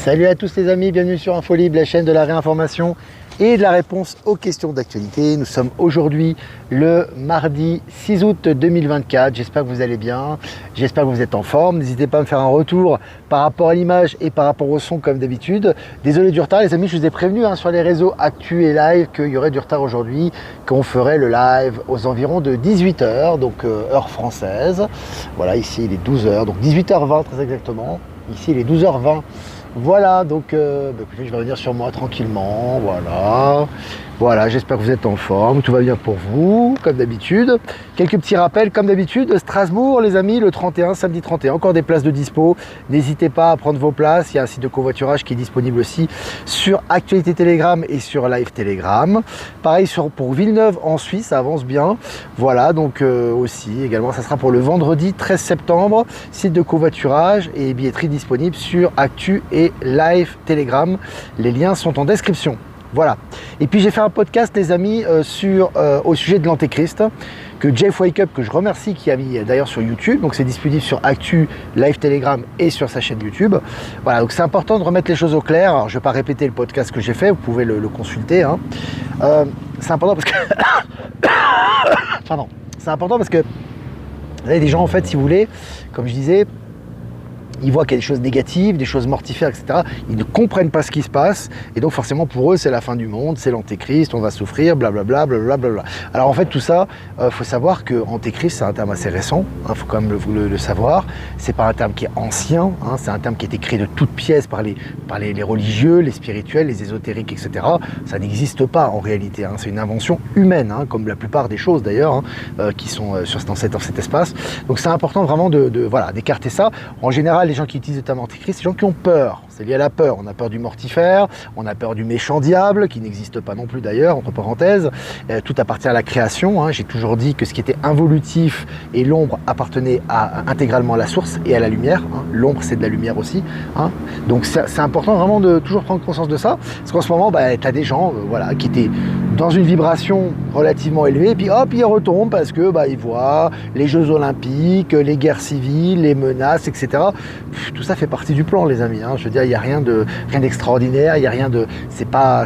Salut à tous les amis, bienvenue sur InfoLibre, la chaîne de la réinformation et de la réponse aux questions d'actualité. Nous sommes aujourd'hui le mardi 6 août 2024. J'espère que vous allez bien, j'espère que vous êtes en forme. N'hésitez pas à me faire un retour par rapport à l'image et par rapport au son comme d'habitude. Désolé du retard les amis, je vous ai prévenu sur les réseaux Actu et Live qu'il y aurait du retard aujourd'hui, qu'on ferait le live aux environs de 18h, donc heure française. Voilà, ici il est 12h, donc 18h20 très exactement. Ici il est 12h20. Voilà, donc écoutez, je vais revenir sur moi tranquillement, voilà, j'espère que vous êtes en forme, tout va bien pour vous, comme d'habitude. Quelques petits rappels, comme d'habitude, Strasbourg, les amis, le 31, samedi 31, encore des places de dispo. N'hésitez pas à prendre vos places, il y a un site de covoiturage qui est disponible aussi sur Actualité Telegram et sur Live Telegram. Pareil pour Villeneuve en Suisse, ça avance bien. Voilà, donc aussi, également, ça sera pour le vendredi 13 septembre, site de covoiturage et billetterie disponible sur Actu et Live Telegram. Les liens sont en description. Voilà. Et puis j'ai fait un podcast, les amis, au sujet de l'Antéchrist, que Jeff Wake Up, que je remercie, qui a mis d'ailleurs sur YouTube. Donc c'est disponible sur Actu, Live Telegram et sur sa chaîne YouTube. Voilà, donc c'est important de remettre les choses au clair. Alors je ne vais pas répéter le podcast que j'ai fait, vous pouvez le consulter. C'est important parce que... Pardon. C'est important parce que vous avez des gens, en fait, si vous voulez, comme je disais, ils voient qu'il y a des choses négatives, des choses mortifères, etc. Ils ne comprennent pas ce qui se passe. Et donc forcément pour eux, c'est la fin du monde, c'est l'antéchrist, on va souffrir, blablabla, blablabla. Alors en fait tout ça, faut savoir que antéchrist, c'est un terme assez récent, faut quand même le savoir. C'est pas un terme qui est ancien, c'est un terme qui a été créé de toutes pièces par les religieux, les spirituels, les ésotériques, etc. Ça n'existe pas en réalité, c'est une invention humaine, comme la plupart des choses d'ailleurs, qui sont dans cet espace. Donc c'est important vraiment d'écarter ça. En général, les gens qui utilisent le terme antéchrist, c'est les gens qui ont peur. C'est lié à la peur. On a peur du mortifère, on a peur du méchant diable, qui n'existe pas non plus d'ailleurs, entre parenthèses. Tout appartient à la création. J'ai toujours dit que ce qui était involutif et l'ombre appartenait intégralement à la source et à la lumière. L'ombre, c'est de la lumière aussi. Donc c'est important vraiment de toujours prendre conscience de ça. Parce qu'en ce moment, tu as des gens qui étaient dans une vibration relativement élevée, et puis hop, ils retombent parce que ils voient les Jeux Olympiques, les guerres civiles, les menaces, etc. Tout ça fait partie du plan, les amis. Je veux dire, il n'y a rien d'extraordinaire, il y a rien de, c'est pas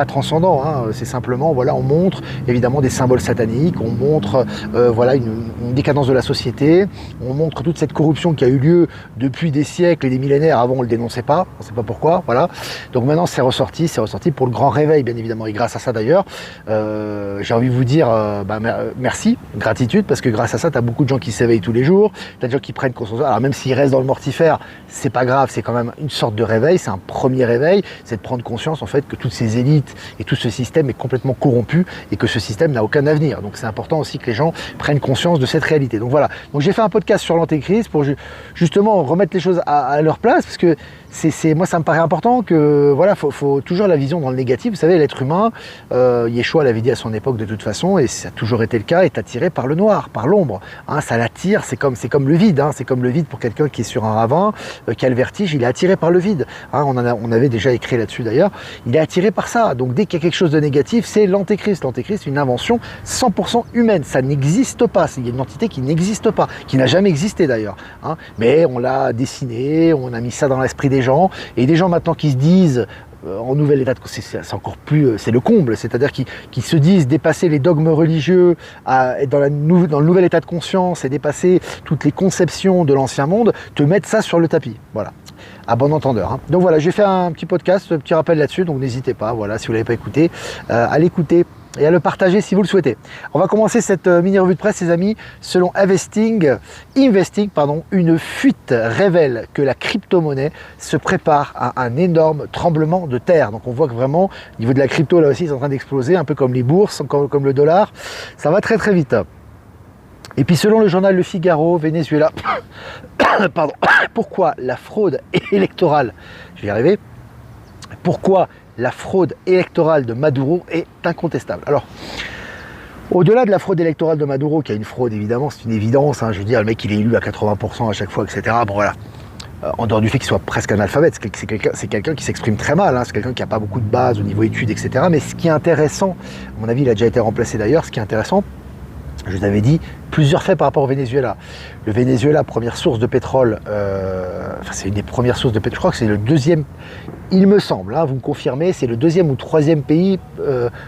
transcendant. C'est simplement, on montre évidemment des symboles sataniques, on montre une décadence de la société, on montre toute cette corruption qui a eu lieu depuis des siècles et des millénaires. Avant, on le dénonçait pas, on ne sait pas pourquoi. Voilà. Donc maintenant, c'est ressorti pour le grand réveil, bien évidemment, et grâce à ça d'ailleurs. J'ai envie de vous dire merci, gratitude, parce que grâce à ça, tu as beaucoup de gens qui s'éveillent tous les jours, tu as des gens qui prennent conscience. Alors même s'ils restent dans le mortifère, c'est pas grave, c'est quand même une sorte de réveil, c'est un premier réveil, c'est de prendre conscience en fait que toutes ces élites et tout ce système est complètement corrompu et que ce système n'a aucun avenir. Donc c'est important aussi que les gens prennent conscience de cette réalité. Donc voilà, donc j'ai fait un podcast sur l'antéchrist pour justement remettre les choses à leur place, parce que moi ça me paraît important que faut toujours la vision dans le négatif. Vous savez, l'être humain, Yeshua l'avait dit à son époque de toute façon, et ça a toujours été le cas, est attiré par le noir, par l'ombre. Ça l'attire, c'est comme le vide, c'est comme le vide pour quelqu'un qui est sur un ravin, qui a le vertige, il est attiré par le vide. On avait déjà écrit là-dessus d'ailleurs, il est attiré par ça. Donc dès qu'il y a quelque chose de négatif, c'est l'antéchrist. L'antéchrist, c'est une invention 100% humaine, ça n'existe pas, c'est une entité qui n'existe pas, qui n'a jamais existé d'ailleurs. Mais on l'a dessiné, on a mis ça dans l'esprit des gens, et des gens maintenant qui se disent en nouvel état de conscience, c'est encore plus, c'est le comble, c'est-à-dire qui se disent dépasser les dogmes religieux, être dans le nouvel état de conscience et dépasser toutes les conceptions de l'ancien monde, te mettre ça sur le tapis, voilà, à bon entendeur. Donc voilà, j'ai fait un petit podcast, un petit rappel là-dessus, donc n'hésitez pas, si vous ne l'avez pas écouté, à l'écouter et à le partager si vous le souhaitez. On va commencer cette mini revue de presse, les amis. Selon Investing, une fuite révèle que la crypto-monnaie se prépare à un énorme tremblement de terre. Donc on voit que vraiment, au niveau de la crypto, là aussi, c'est en train d'exploser, un peu comme les bourses, comme le dollar. Ça va très très vite. Et puis selon le journal Le Figaro, Venezuela, pourquoi la fraude électorale, je vais y arriver, pourquoi la fraude électorale de Maduro est incontestable. Alors, au-delà de la fraude électorale de Maduro, qui a une fraude évidemment, c'est une évidence, je veux dire, le mec il est élu à 80% à chaque fois, etc. Bon voilà. En dehors du fait qu'il soit presque analphabète, c'est quelqu'un qui s'exprime très mal, c'est quelqu'un qui n'a pas beaucoup de base au niveau études, etc. Mais ce qui est intéressant, à mon avis il a déjà été remplacé d'ailleurs, ce qui est intéressant, Je vous avais dit plusieurs faits par rapport au Venezuela. Le Venezuela, première source de pétrole, c'est une des premières sources de pétrole, je crois que c'est le deuxième, il me semble, hein, vous me confirmez, c'est le deuxième ou troisième pays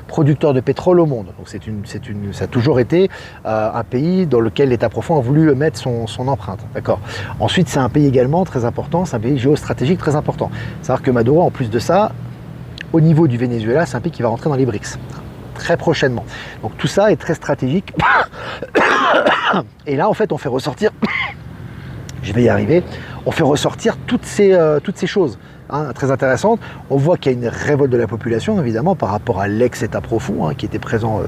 producteur de pétrole au monde. Donc ça a toujours été un pays dans lequel l'État profond a voulu mettre son empreinte. D'accord. Ensuite, c'est un pays également très important, c'est un pays géostratégique très important. C'est-à-dire que Maduro, en plus de ça, au niveau du Venezuela, c'est un pays qui va rentrer dans les BRICS. Très prochainement. Donc tout ça est très stratégique. Et là, en fait, on fait ressortir, je vais y arriver, on fait ressortir toutes ces choses très intéressantes. On voit qu'il y a une révolte de la population, évidemment, par rapport à l'ex-État profond qui était présent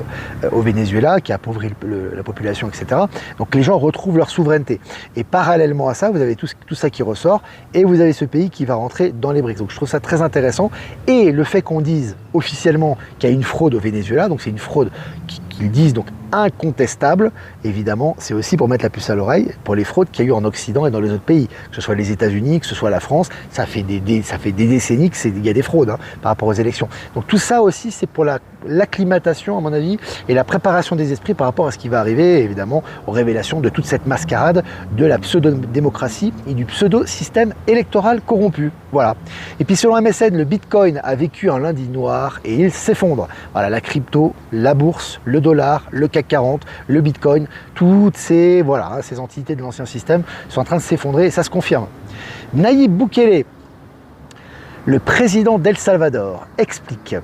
au Venezuela, qui a appauvri la population, etc. Donc les gens retrouvent leur souveraineté. Et parallèlement à ça, vous avez tout ça qui ressort, et vous avez ce pays qui va rentrer dans les BRICS. Donc je trouve ça très intéressant. Et le fait qu'on dise officiellement qu'il y a une fraude au Venezuela, donc c'est une fraude qu'ils disent donc incontestable, évidemment, c'est aussi pour mettre la puce à l'oreille pour les fraudes qu'il y a eu en Occident et dans les autres pays, que ce soit les États-Unis, que ce soit la France. Ça fait des décennies qu'il y a des fraudes par rapport aux élections. Donc tout ça aussi, c'est pour l'acclimatation, à mon avis, et la préparation des esprits par rapport à ce qui va arriver, évidemment, aux révélations de toute cette mascarade de la pseudo-démocratie et du pseudo-système électoral corrompu. Voilà. Et puis selon MSN, le Bitcoin a vécu un lundi noir et il s'effondre. Voilà, la crypto, la bourse, le dollar, le CAC 40, le Bitcoin, toutes ces entités de l'ancien système sont en train de s'effondrer et ça se confirme. Nayib Bukele, le président d'El Salvador, explique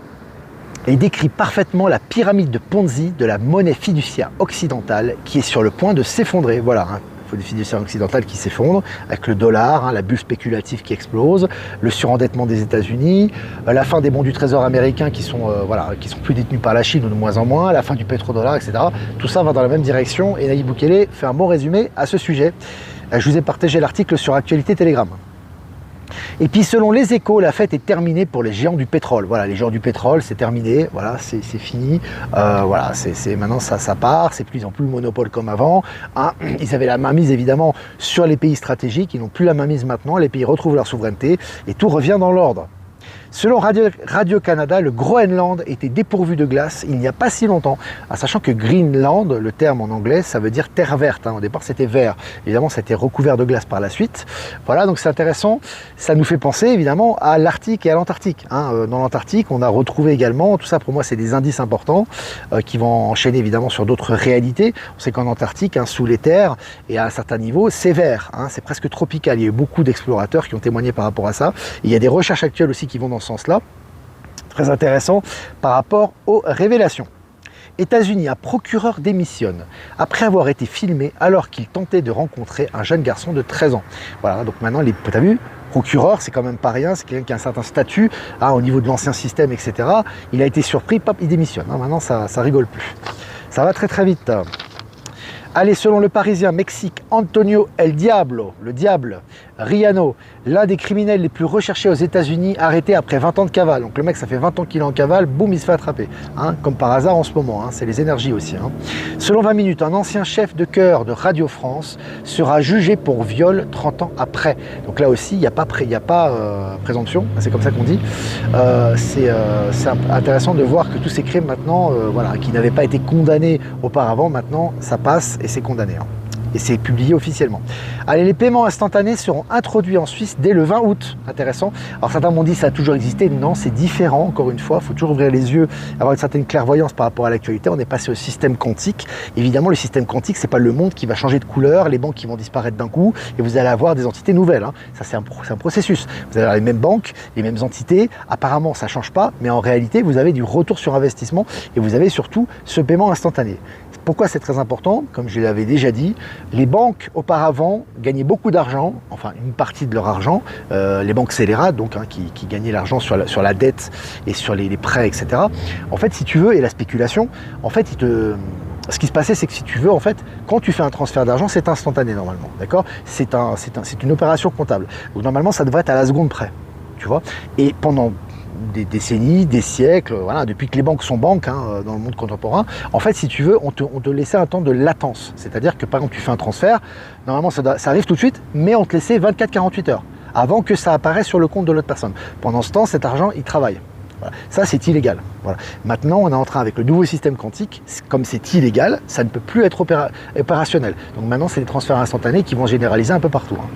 et décrit parfaitement la pyramide de Ponzi de la monnaie fiduciaire occidentale qui est sur le point de s'effondrer. Voilà, il faut des fiduciaires occidentales qui s'effondrent avec le dollar, la bulle spéculative qui explose, le surendettement des États-Unis, la fin des bons du trésor américains qui sont plus détenus par la Chine ou de moins en moins, la fin du pétrodollar, etc. Tout ça va dans la même direction et Nayib Bukele fait un bon résumé à ce sujet. Je vous ai partagé l'article sur Actualité Telegram. Et puis selon les Échos, la fête est terminée pour les géants du pétrole. Voilà, les géants du pétrole, c'est terminé, voilà, c'est fini. Voilà, maintenant ça part, c'est plus en plus le monopole comme avant. Ils avaient la mainmise évidemment sur les pays stratégiques, ils n'ont plus la mainmise maintenant, les pays retrouvent leur souveraineté et tout revient dans l'ordre. Selon Radio-Canada, le Groenland était dépourvu de glace il n'y a pas si longtemps, sachant que Greenland, le terme en anglais, ça veut dire terre verte. Au départ, c'était vert. Évidemment, ça a été recouvert de glace par la suite. Voilà, donc c'est intéressant. Ça nous fait penser évidemment à l'Arctique et à l'Antarctique. Dans l'Antarctique, on a retrouvé également, tout ça pour moi, c'est des indices importants qui vont enchaîner évidemment sur d'autres réalités. On sait qu'en Antarctique, sous les terres et à un certain niveau, c'est vert. C'est presque tropical. Il y a eu beaucoup d'explorateurs qui ont témoigné par rapport à ça. Et il y a des recherches actuelles aussi qui vont dans ce sens-là, très intéressant par rapport aux révélations. États-Unis, un procureur démissionne après avoir été filmé alors qu'il tentait de rencontrer un jeune garçon de 13 ans. Voilà, donc maintenant, t'as vu, procureur, c'est quand même pas rien, c'est quelqu'un qui a un certain statut au niveau de l'ancien système, etc. Il a été surpris, pop, il démissionne. Maintenant, ça rigole plus. Ça va très très vite. Allez, selon le Parisien, Mexique, Antonio El Diablo, le diable, Riano, l'un des criminels les plus recherchés aux États-Unis, arrêté après 20 ans de cavale. Donc le mec, ça fait 20 ans qu'il est en cavale, boum, il se fait attraper. Comme par hasard en ce moment, c'est les énergies aussi. Selon 20 minutes, un ancien chef de chœur de Radio France sera jugé pour viol 30 ans après. Donc là aussi, il n'y a pas présomption, c'est comme ça qu'on dit. C'est intéressant de voir que tous ces crimes maintenant, qui n'avaient pas été condamnés auparavant, maintenant ça passe et c'est condamné. Et c'est publié officiellement. Allez, les paiements instantanés seront introduits en Suisse dès le 20 août. Intéressant. Alors certains m'ont dit que ça a toujours existé. Non, c'est différent. Encore une fois, il faut toujours ouvrir les yeux, avoir une certaine clairvoyance par rapport à l'actualité. On est passé au système quantique. Évidemment, le système quantique, c'est pas le monde qui va changer de couleur, les banques qui vont disparaître d'un coup, et vous allez avoir des entités nouvelles. Ça, c'est un processus. Vous allez avoir les mêmes banques, les mêmes entités. Apparemment, ça change pas, mais en réalité, vous avez du retour sur investissement et vous avez surtout ce paiement instantané. Pourquoi c'est très important? Comme je l'avais déjà dit, les banques auparavant gagnaient beaucoup d'argent, enfin une partie de leur argent, les banques scélérates, donc qui gagnaient l'argent sur la dette et sur les prêts, etc. En fait, si tu veux, et la spéculation, en fait, ce qui se passait, c'est que si tu veux, en fait, quand tu fais un transfert d'argent, c'est instantané normalement, d'accord? C'est une opération comptable. Donc normalement, ça devrait être à la seconde près, tu vois? Et pendant des décennies, des siècles, depuis que les banques sont banques dans le monde contemporain, en fait, si tu veux, on te laissait un temps de latence. C'est-à-dire que, par exemple, tu fais un transfert, normalement, ça arrive tout de suite, mais on te laissait 24-48 heures avant que ça apparaisse sur le compte de l'autre personne. Pendant ce temps, cet argent, il travaille. Voilà. Ça, c'est illégal. Voilà. Maintenant, on est en train, avec le nouveau système quantique, comme c'est illégal, ça ne peut plus être opérationnel. Donc maintenant, c'est des transferts instantanés qui vont généraliser un peu partout. Hein.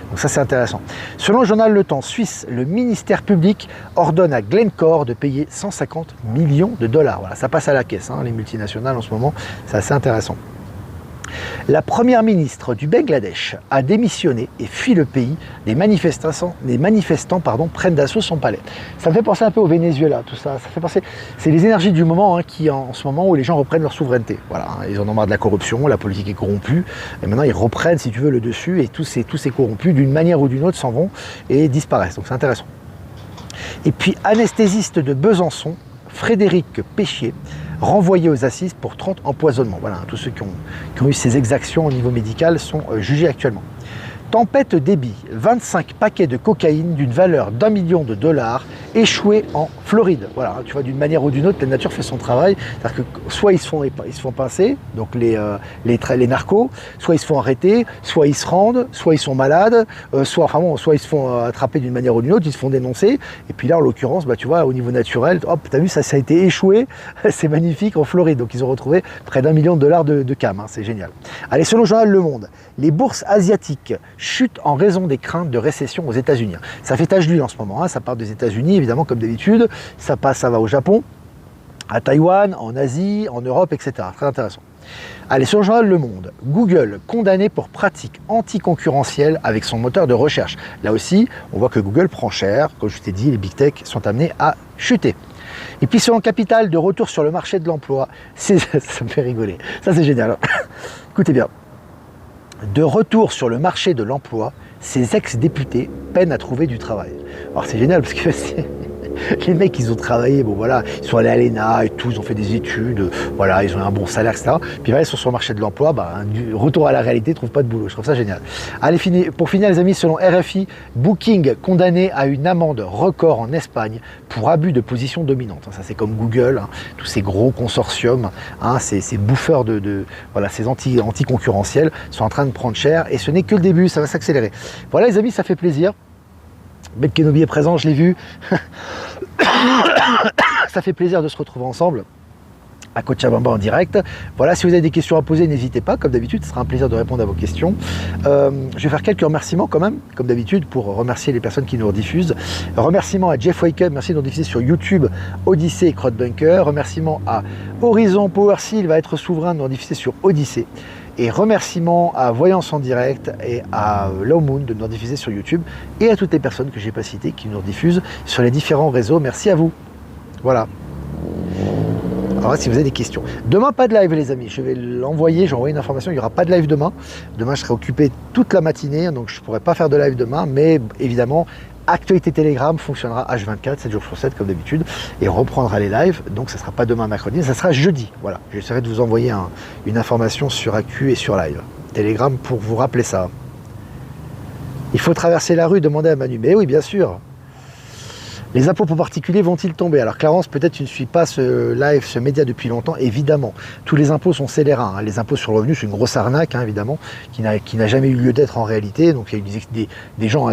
Donc ça, c'est intéressant. Selon le journal Le Temps suisse, le ministère public ordonne à Glencore de payer 150 millions de dollars. Voilà, ça passe à la caisse, hein, les multinationales en ce moment, c'est assez intéressant. La première ministre du Bangladesh a démissionné et fuit le pays. Des manifestants prennent d'assaut son palais. Ça me fait penser un peu au Venezuela, tout ça. Ça fait penser, c'est les énergies du moment qui en ce moment où les gens reprennent leur souveraineté. Voilà, hein, ils en ont marre de la corruption, la politique est corrompue. Et maintenant, ils reprennent, si tu veux, le dessus et tous ces corrompus, d'une manière ou d'une autre, s'en vont et disparaissent. Donc c'est intéressant. Et puis, anesthésiste de Besançon, Frédéric Péchier, renvoyé aux assises pour 30 empoisonnements. Voilà, tous ceux qui ont eu ces exactions au niveau médical sont jugés actuellement. Tempête débit, 25 paquets de cocaïne d'une valeur d'1 million de dollars échoués en Floride. Voilà, tu vois, d'une manière ou d'une autre, la nature fait son travail. C'est-à-dire que soit ils se font pincer, donc les narcos, soit ils se font arrêter, soit ils se rendent, soit ils sont malades, soit ils se font attraper d'une manière ou d'une autre, ils se font dénoncer. Et puis là, en l'occurrence, tu vois, au niveau naturel, hop, t'as vu, ça a été échoué, c'est magnifique, en Floride. Donc ils ont retrouvé près d'1 million de dollars de cam, hein, c'est génial. Allez, selon le journal Le Monde, les bourses asiatiques chutent en raison des craintes de récession aux États-Unis. Ça fait tache d'huile en ce moment, hein. Ça part des États-Unis, évidemment, comme d'habitude. Ça va au Japon, à Taïwan, en Asie, en Europe, etc. Très intéressant. Allez, sur le journal Le Monde, Google condamné pour pratique anticoncurrentielle avec son moteur de recherche. Là aussi, on voit que Google prend cher. Comme je t'ai dit, les big tech sont amenés à chuter. Et puis selon Capital, de retour sur le marché de l'emploi, ça me fait rigoler. Ça, c'est génial. Écoutez bien. De retour sur le marché de l'emploi, ces ex-députés peinent à trouver du travail. Alors c'est génial parce que les mecs, ils ont travaillé, bon voilà, ils sont allés à l'ENA et tout, ils ont fait des études, voilà, ils ont un bon salaire, etc. Puis voilà, ils sont sur le marché de l'emploi, du retour à la réalité, ils ne trouvent pas de boulot. Je trouve ça génial. Allez, pour finir les amis, selon RFI, Booking condamné à une amende record en Espagne pour abus de position dominante. Ça c'est comme Google, hein, tous ces gros consortiums, hein, ces bouffeurs voilà, ces anti-concurrentiels sont en train de prendre cher et ce n'est que le début, ça va s'accélérer. Voilà les amis, ça fait plaisir. Ben Kenobi est présent, je l'ai vu. Ça fait plaisir de se retrouver ensemble à Cochabamba en direct. Voilà, si vous avez des questions à poser, n'hésitez pas, comme d'habitude, ce sera un plaisir de répondre à vos questions. Je vais faire quelques remerciements quand même, comme d'habitude, pour remercier les personnes qui nous rediffusent. Remerciements à Jeff Wake, merci de nous diffuser sur YouTube, Odyssée et Crowdbunker. Remerciements à Horizon Power Seal, va être souverain de nous diffuser sur Odyssée. Et remerciements à Voyance en direct et à Low Moon de nous diffuser sur YouTube et à toutes les personnes que je n'ai pas citées qui nous diffusent sur les différents réseaux. Merci à vous. Voilà. Alors si vous avez des questions. Demain, pas de live les amis. Je vais l'envoyer, j'ai envoyé une information, il n'y aura pas de live demain. Demain, je serai occupé toute la matinée, donc je ne pourrai pas faire de live demain, mais évidemment, Actualité Telegram fonctionnera H24, 7 jours sur 7 comme d'habitude, et on reprendra les lives, donc ça ne sera pas demain mercredi, ça sera jeudi. Voilà, j'essaierai de vous envoyer une information sur Actu et sur live. Telegram pour vous rappeler ça. Il faut traverser la rue, demander à Manu. Mais oui, bien sûr. Les impôts pour particuliers vont-ils tomber? Alors Clarence, peut-être tu ne suis pas ce live, ce média depuis longtemps, évidemment. Tous les impôts sont scélérats. Hein. Les impôts sur le revenu, c'est une grosse arnaque, hein, évidemment, qui n'a jamais eu lieu d'être en réalité. Donc il y a eu des gens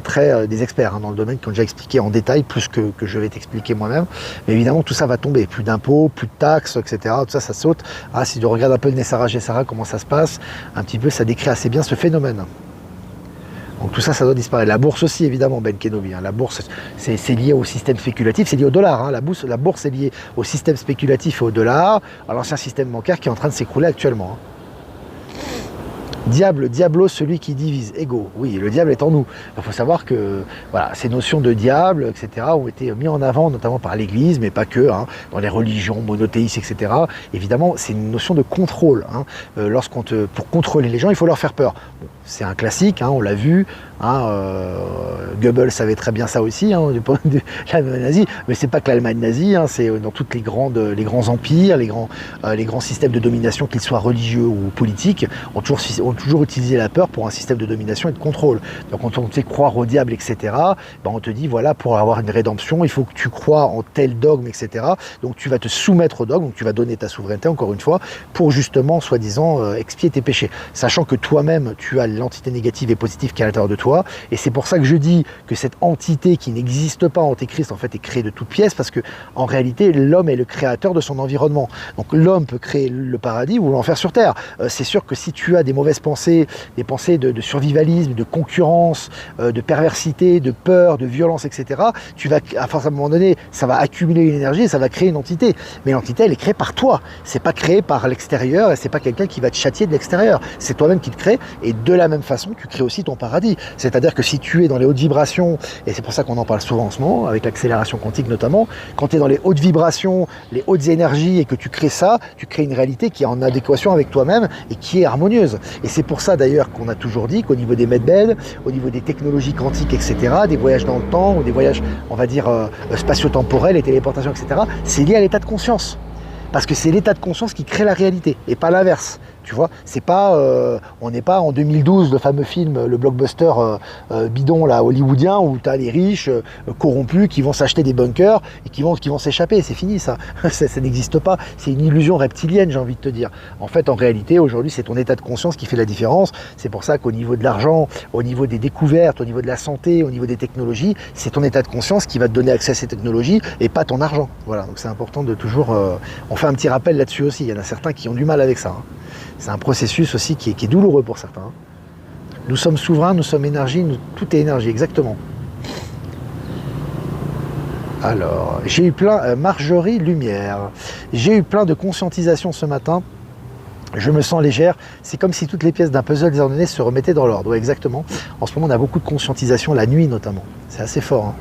des experts hein, dans le domaine qui ont déjà expliqué en détail, plus que je vais t'expliquer moi-même. Mais évidemment, tout ça va tomber. Plus d'impôts, plus de taxes, etc. Tout ça, ça saute. Ah, si tu regardes un peu le Nessara Gessara, comment ça se passe, un petit peu, ça décrit assez bien ce phénomène. Donc tout ça, ça doit disparaître. La bourse aussi, évidemment, Ben Kenobi. Hein. La bourse, c'est lié au système spéculatif, c'est lié au dollar. Hein. La bourse est liée au système spéculatif et au dollar, à l'ancien système bancaire qui est en train de s'écrouler actuellement. Hein. Diable, diablo, celui qui divise. Ego. Oui, le diable est en nous. Il faut savoir que voilà, ces notions de diable, etc., ont été mis en avant, notamment par l'Église, mais pas que, hein, dans les religions monothéistes, etc. Évidemment, c'est une notion de contrôle. Hein. Pour contrôler les gens, il faut leur faire peur. Bon, c'est un classique, hein, on l'a vu. Hein, Goebbels savait très bien ça aussi, hein, du point de vue de l'Allemagne nazie, mais c'est pas que l'Allemagne nazie, hein, c'est dans tous les grands empires, les grands systèmes de domination, qu'ils soient religieux ou politiques, ont toujours utilisé la peur pour un système de domination et de contrôle. Donc quand on te fait croire au diable, etc., ben on te dit voilà, pour avoir une rédemption, il faut que tu crois en tel dogme, etc. Donc tu vas te soumettre au dogme, donc tu vas donner ta souveraineté, encore une fois, pour justement, soi-disant, expier tes péchés. Sachant que toi-même, tu as l'entité négative et positive qui est à l'intérieur de toi. Et c'est pour ça que je dis, que cette entité qui n'existe pas, Antéchrist, en fait, est créée de toutes pièces, parce que en réalité, l'homme est le créateur de son environnement. Donc l'homme peut créer le paradis ou l'enfer sur Terre. C'est sûr que si tu as des mauvaises pensées, des pensées de survivalisme, de concurrence, de perversité, de peur, de violence, etc., tu vas, à un moment donné, ça va accumuler une énergie et ça va créer une entité. Mais l'entité, elle est créée par toi. C'est pas créé par l'extérieur et c'est pas quelqu'un qui va te châtier de l'extérieur. C'est toi-même qui te crée, et de la même façon, tu crées aussi ton paradis. C'est-à-dire que si tu es dans les hautes vibrations, et c'est pour ça qu'on en parle souvent en ce moment, avec l'accélération quantique notamment, quand tu es dans les hautes vibrations, les hautes énergies, et que tu crées ça, tu crées une réalité qui est en adéquation avec toi-même et qui est harmonieuse. Et c'est pour ça d'ailleurs qu'on a toujours dit qu'au niveau des medbeds, au niveau des technologies quantiques, etc., des voyages dans le temps, ou des voyages, on va dire, spatio-temporels, et téléportation, etc., c'est lié à l'état de conscience. Parce que c'est l'état de conscience qui crée la réalité, et pas l'inverse. Tu vois, c'est pas, on n'est pas en 2012, le fameux film, le blockbuster bidon là, hollywoodien, où tu as les riches corrompus qui vont s'acheter des bunkers et qui vont s'échapper. C'est fini ça, ça n'existe pas. C'est une illusion reptilienne, j'ai envie de te dire. En fait, en réalité, aujourd'hui, c'est ton état de conscience qui fait la différence. C'est pour ça qu'au niveau de l'argent, au niveau des découvertes, au niveau de la santé, au niveau des technologies, c'est ton état de conscience qui va te donner accès à ces technologies et pas ton argent. Voilà, donc c'est important de toujours... on fait un petit rappel là-dessus aussi. Il y en a certains qui ont du mal avec ça. Hein. C'est un processus aussi qui est douloureux pour certains. Nous sommes souverains, nous sommes énergie, tout est énergie, exactement. Alors, j'ai eu plein, Marjorie Lumière, j'ai eu plein de conscientisation ce matin. Je me sens légère, c'est comme si toutes les pièces d'un puzzle désordonné se remettaient dans l'ordre. Ouais, exactement. En ce moment, on a beaucoup de conscientisation la nuit notamment. C'est assez fort. Hein.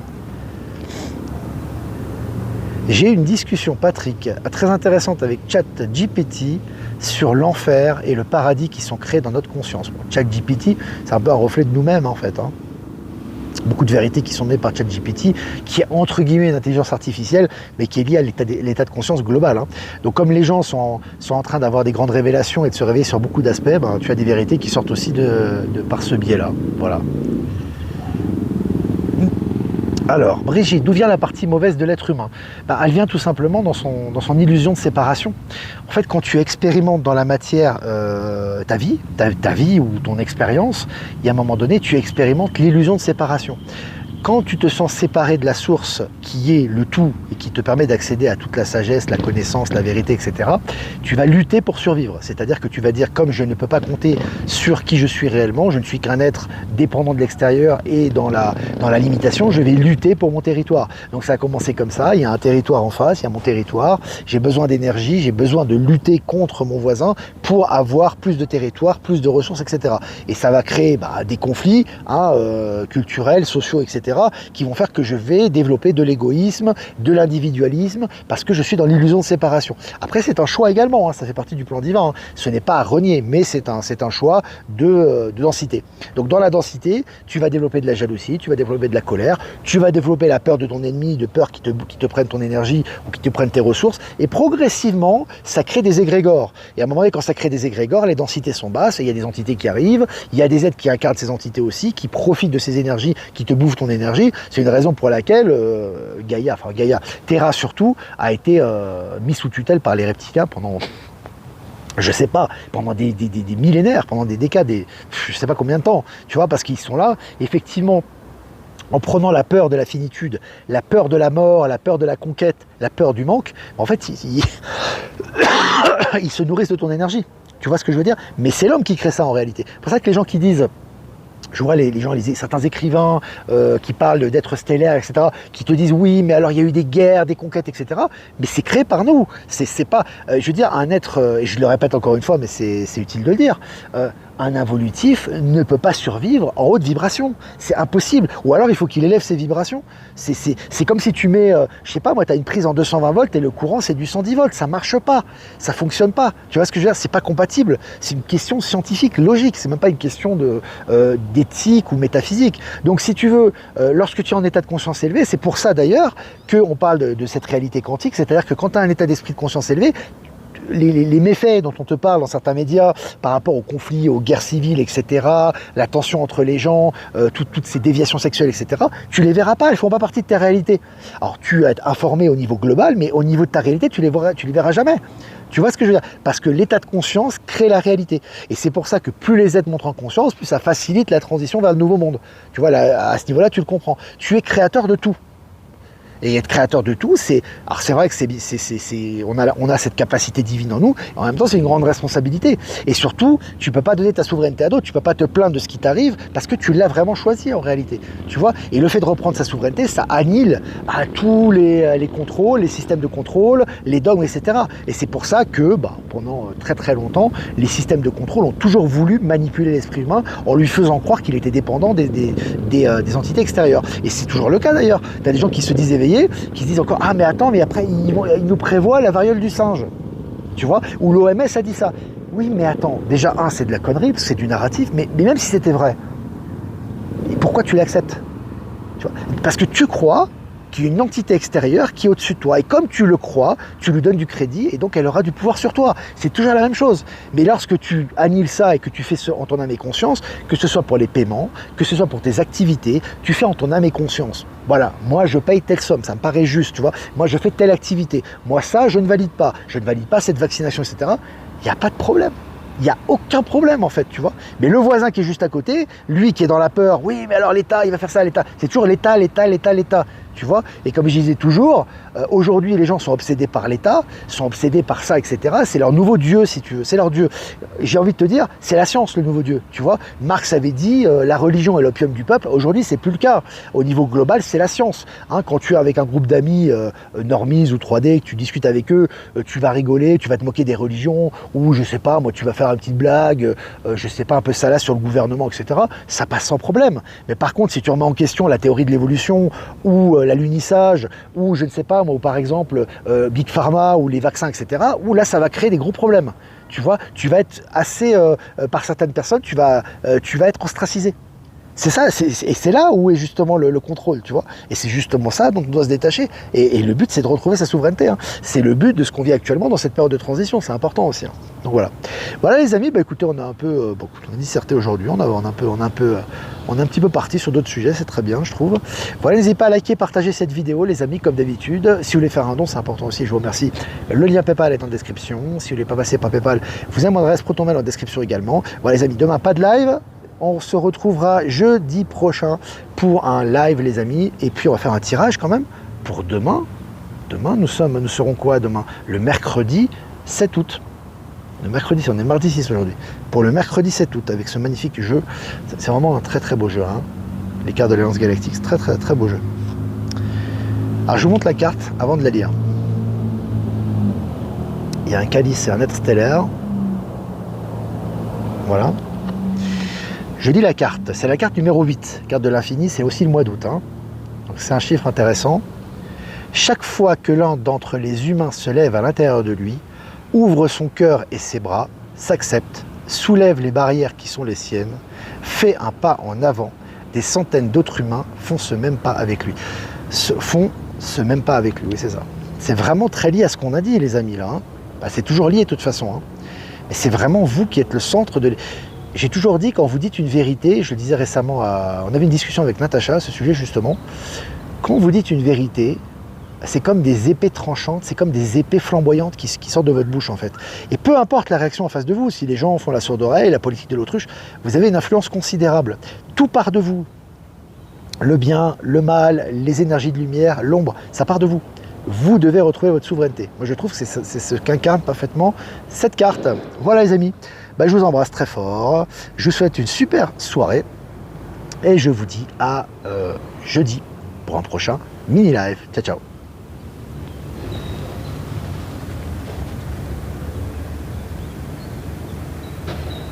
J'ai eu une discussion, Patrick, très intéressante avec ChatGPT sur l'enfer et le paradis qui sont créés dans notre conscience. Bon, ChatGPT, c'est un peu un reflet de nous-mêmes en fait. Hein. Beaucoup de vérités qui sont données par ChatGPT, qui est entre guillemets une intelligence artificielle, mais qui est liée à l'état de conscience global. Hein. Donc comme les gens sont en train d'avoir des grandes révélations et de se réveiller sur beaucoup d'aspects, ben, tu as des vérités qui sortent aussi par ce biais-là. Voilà. Alors, Brigitte, d'où vient la partie mauvaise de l'être humain? Elle vient tout simplement dans son illusion de séparation. En fait, quand tu expérimentes dans la matière ta vie ou ton expérience, il y a un moment donné, tu expérimentes l'illusion de séparation. Quand tu te sens séparé de la source qui est le tout et qui te permet d'accéder à toute la sagesse, la connaissance, la vérité, etc., tu vas lutter pour survivre. C'est-à-dire que tu vas dire, comme je ne peux pas compter sur qui je suis réellement, je ne suis qu'un être dépendant de l'extérieur et dans la limitation, je vais lutter pour mon territoire. Donc ça a commencé comme ça, il y a un territoire en face, il y a mon territoire, j'ai besoin d'énergie, j'ai besoin de lutter contre mon voisin pour avoir plus de territoire, plus de ressources, etc. Et ça va créer des conflits culturels, sociaux, etc., qui vont faire que je vais développer de l'égoïsme, de l'individualisme, parce que je suis dans l'illusion de séparation. Après, c'est un choix également, hein, ça fait partie du plan divin. Hein. Ce n'est pas à renier, mais c'est un choix de densité. Donc dans la densité, tu vas développer de la jalousie, tu vas développer de la colère, tu vas développer la peur de ton ennemi, de peur qui te prenne ton énergie ou qui te prenne tes ressources, et progressivement, ça crée des égrégores. Et à un moment donné, quand ça crée des égrégores, les densités sont basses, et il y a des entités qui arrivent, il y a des êtres qui incarnent ces entités aussi, qui profitent de ces énergies, qui te bouffent ton énergie. C'est une raison pour laquelle Gaïa, Terra surtout, a été mis sous tutelle par les reptiliens pendant, je sais pas, pendant des millénaires, pendant des décades, je sais pas combien de temps, tu vois, parce qu'ils sont là, effectivement, en prenant la peur de la finitude, la peur de la mort, la peur de la conquête, la peur du manque, en fait, ils se nourrissent de ton énergie. Tu vois ce que je veux dire? Mais c'est l'homme qui crée ça en réalité. C'est pour ça que les gens qui disent... Je vois les gens, certains écrivains qui parlent d'êtres stellaires, etc., qui te disent oui, mais alors il y a eu des guerres, des conquêtes, etc. Mais c'est créé par nous. C'est pas, je veux dire, un être, et je le répète encore une fois, mais c'est utile de le dire, un involutif ne peut pas survivre en haute vibration. C'est impossible. Ou alors il faut qu'il élève ses vibrations. C'est comme si tu mets, je sais pas, moi, tu as une prise en 220 volts et le courant c'est du 110 volts. Ça marche pas. Ça fonctionne pas. Tu vois ce que je veux dire? C'est pas compatible. C'est une question scientifique, logique. C'est même pas une question d'éthique ou métaphysique. Donc si tu veux, lorsque tu es en état de conscience élevé, c'est pour ça d'ailleurs qu'on parle de cette réalité quantique. C'est-à-dire que quand tu as un état d'esprit de conscience élevé, les méfaits dont on te parle dans certains médias par rapport aux conflits, aux guerres civiles, etc., la tension entre les gens, toutes ces déviations sexuelles, etc., tu les verras pas, elles ne font pas partie de ta réalité. Alors tu vas être informé au niveau global, mais au niveau de ta réalité, tu les verras jamais. Tu vois ce que je veux dire? Parce que l'état de conscience crée la réalité. Et c'est pour ça que plus les êtres montrent en conscience, plus ça facilite la transition vers le nouveau monde. Tu vois, là, à ce niveau-là, tu le comprends. Tu es créateur de tout. Et être créateur de tout, alors c'est vrai que on a cette capacité divine en nous, en même temps c'est une grande responsabilité. Et surtout, tu peux pas donner ta souveraineté à d'autres, tu peux pas te plaindre de ce qui t'arrive, parce que tu l'as vraiment choisi en réalité. Tu vois. Et le fait de reprendre sa souveraineté, ça annule tous les contrôles, les systèmes de contrôle, les dogmes, etc. Et c'est pour ça que, pendant très très longtemps, les systèmes de contrôle ont toujours voulu manipuler l'esprit humain en lui faisant croire qu'il était dépendant des entités extérieures. Et c'est toujours le cas d'ailleurs. Tu as des gens qui se disent éveillés, qui se disent encore, ah mais attends, mais après ils nous prévoient la variole du singe, tu vois, ou l'OMS a dit ça. Oui mais attends, déjà c'est de la connerie, parce que c'est du narratif, mais même si c'était vrai, pourquoi tu l'acceptes? Parce que tu crois qu'il y a une entité extérieure qui est au-dessus de toi, et comme tu le crois, tu lui donnes du crédit, et donc elle aura du pouvoir sur toi. C'est toujours la même chose. Mais lorsque tu annihiles ça et que tu fais ça en ton âme et conscience, que ce soit pour les paiements, que ce soit pour tes activités, tu fais en ton âme et conscience. Voilà, moi je paye telle somme, ça me paraît juste, tu vois. Moi je fais telle activité. Moi ça, je ne valide pas. Je ne valide pas cette vaccination, etc. Il n'y a pas de problème. Il n'y a aucun problème en fait, tu vois. Mais le voisin qui est juste à côté, lui qui est dans la peur, oui mais alors l'État, il va faire ça à l'État. C'est toujours l'État, tu vois. Et comme je disais toujours, aujourd'hui les gens sont obsédés par l'État, sont obsédés par ça, etc. C'est leur nouveau Dieu si tu veux, c'est leur Dieu. J'ai envie de te dire, c'est la science le nouveau Dieu, tu vois. Marx avait dit, la religion est l'opium du peuple. Aujourd'hui c'est plus le cas. Au niveau global c'est la science. Quand tu es avec un groupe d'amis normies ou 3D, que tu discutes avec eux, tu vas rigoler, tu vas te moquer des religions, ou je sais pas, moi tu vas faire une petite blague, je sais pas, un peu salace sur le gouvernement, etc. Ça passe sans problème. Mais par contre, si tu remets en question la théorie de l'évolution, ou l'alunissage, ou je ne sais pas, moi, ou par exemple, Big Pharma, ou les vaccins, etc., où là, ça va créer des gros problèmes. Tu vois, tu vas être assez, par certaines personnes, tu vas être ostracisé. C'est ça, et c'est là où est justement le contrôle, tu vois. Et c'est justement ça dont on doit se détacher. Et le but, c'est de retrouver sa souveraineté. C'est le but de ce qu'on vit actuellement dans cette période de transition. C'est important aussi. Donc voilà. Voilà les amis, écoutez, on a un peu, on a disserté aujourd'hui. On est un petit peu parti sur d'autres sujets. C'est très bien, je trouve. Voilà, n'hésitez pas à liker, partager cette vidéo, les amis, comme d'habitude. Si vous voulez faire un don, c'est important aussi. Je vous remercie. Le lien PayPal est en description. Si vous voulez pas passer par PayPal, vous avez mon adresse ProtonMail en description également. Voilà les amis, demain pas de live. On se retrouvera jeudi prochain pour un live les amis, et puis on va faire un tirage quand même pour demain. Demain nous serons quoi demain? Le mercredi 7 août. Le mercredi, on est mardi 6 aujourd'hui. Pour le mercredi 7 août avec ce magnifique jeu. C'est vraiment un très très beau jeu. Les cartes de l'Alliance Galactique, c'est très très très beau jeu. Alors je vous montre la carte avant de la lire. Il y a un calice et un être stellaire. Voilà. Je lis la carte, c'est la carte numéro 8, carte de l'infini, c'est aussi le mois d'août. Donc c'est un chiffre intéressant. Chaque fois que l'un d'entre les humains se lève à l'intérieur de lui, ouvre son cœur et ses bras, s'accepte, soulève les barrières qui sont les siennes, fait un pas en avant, des centaines d'autres humains font ce même pas avec lui. Font ce même pas avec lui, oui c'est ça. C'est vraiment très lié à ce qu'on a dit les amis là. C'est toujours lié de toute façon. Mais c'est vraiment vous qui êtes le centre de... J'ai toujours dit, quand vous dites une vérité, je le disais récemment, on avait une discussion avec Natacha à ce sujet justement, quand vous dites une vérité, c'est comme des épées tranchantes, c'est comme des épées flamboyantes qui sortent de votre bouche en fait. Et peu importe la réaction en face de vous, si les gens font la sourde oreille, la politique de l'autruche, vous avez une influence considérable. Tout part de vous. Le bien, le mal, les énergies de lumière, l'ombre, ça part de vous. Vous devez retrouver votre souveraineté. Moi je trouve que c'est ce qu'incarne parfaitement cette carte. Voilà les amis. Je vous embrasse très fort, je vous souhaite une super soirée et je vous dis à jeudi pour un prochain mini live. Ciao ciao.